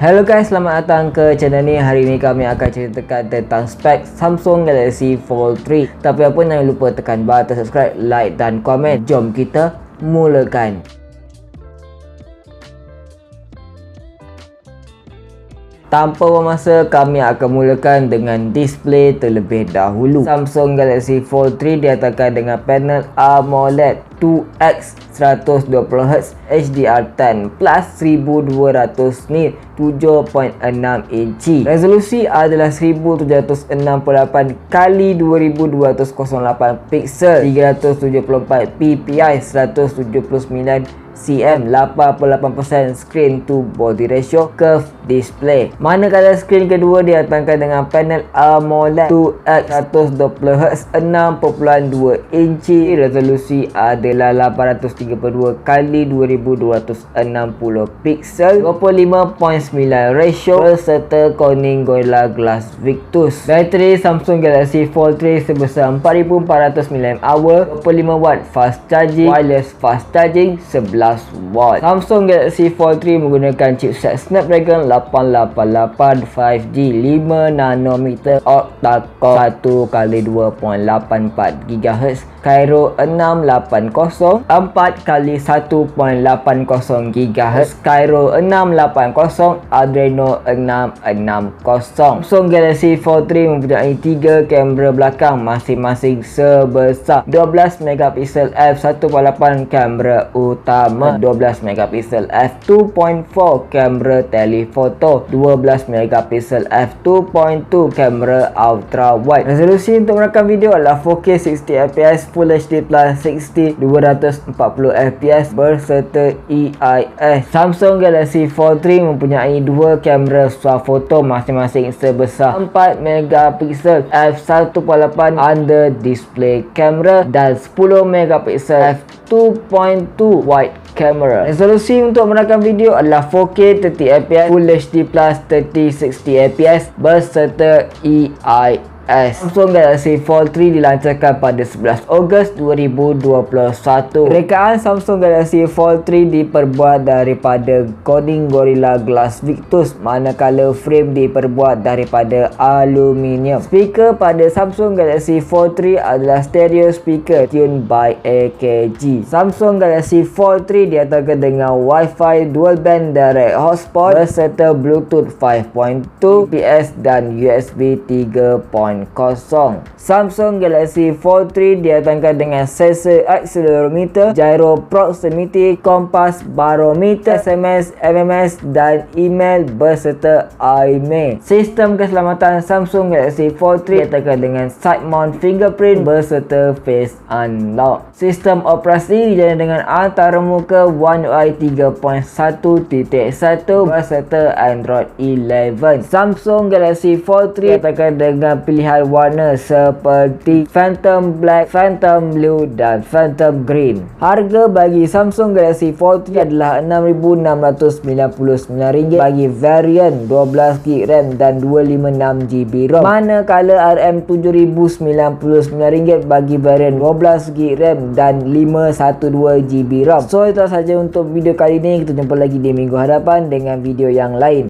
Hello guys, selamat datang ke channel ni. Hari ni kami akan ceritakan tentang spek Samsung Galaxy Fold 3. Tapi apa, jangan lupa tekan button subscribe, like dan komen. Jom kita mulakan. Tanpa bermasa, kami akan mulakan dengan display terlebih dahulu. Samsung Galaxy Fold 3 diatakan dengan panel AMOLED 2x 120Hz HDR10 plus 1200 nit 7.6 inci. Resolusi adalah 1768 kali 2208 pixel, 374 ppi, 179 cm, 88% screen to body ratio, curved display. Manakala skrin kedua didatangkan dengan panel AMOLED 2x 120Hz 6.2 inci. Resolusi adalah 832 kali 2260 pixel, 25.9 ratio berserta Corning Gorilla Glass Victus. Bateri Samsung Galaxy Fold 3 sebesar 4400 mAh, 25W fast charging, wireless fast charging 11W. Samsung Galaxy Fold 3 menggunakan chipset Snapdragon 888 5G 5nm octa-core 1x2.84 GHz, Cairo 680 4x1.80 GHz, Cairo 680, Adreno 660. Samsung Galaxy Fold 3 mempunyai 3 kamera belakang masing-masing sebesar 12 megapiksel f1.8 kamera utama, 12 megapiksel f2.4 kamera telefoto, 12 megapiksel f2.2 kamera ultra wide. Resolusi untuk merakam video adalah 4K 60fps Full HD Plus 60 240fps berserta EIS. Samsung Galaxy Fold 3 mempunyai 2 kamera swafoto masing-masing sebesar 4 megapiksel f1.8 under display kamera dan 10 megapiksel f2.2 wide camera. Resolusi untuk merakam video adalah 4K 30fps Full HD Plus 3060fps berserta EIS. Samsung Galaxy Fold 3 dilancarkan pada 11 Ogos 2021. Rekaan Samsung Galaxy Fold 3 diperbuat daripada Corning Gorilla Glass Victus, manakala frame diperbuat daripada aluminium. Speaker pada Samsung Galaxy Fold 3 adalah stereo speaker tuned by AKG. Samsung Galaxy Fold 3 diatakan dengan Wi-Fi dual band direct hotspot berserta Bluetooth 5.2 PS dan USB 3.0. Samsung Galaxy Fold 3 didatangkan dengan sensor accelerometer, gyro proximity, kompas, barometer, SMS, MMS dan email berserta iMessage. Sistem keselamatan Samsung Galaxy Fold 3 didatangkan dengan side mount fingerprint berserta face unlock. Sistem operasi dijalankan dengan antarmuka One UI 3.1.1 berserta Android 11. Samsung Galaxy Fold 3 didatangkan dengan pilihan warna seperti Phantom Black, Phantom Blue dan Phantom Green. Harga bagi Samsung Galaxy Fold 3 adalah RM6,699 bagi varian 12GB RAM dan 256GB ROM, manakala RM7,099 bagi varian 12GB RAM dan 512GB ROM. So itu sahaja untuk video kali ini. Kita jumpa lagi di minggu hadapan dengan video yang lain.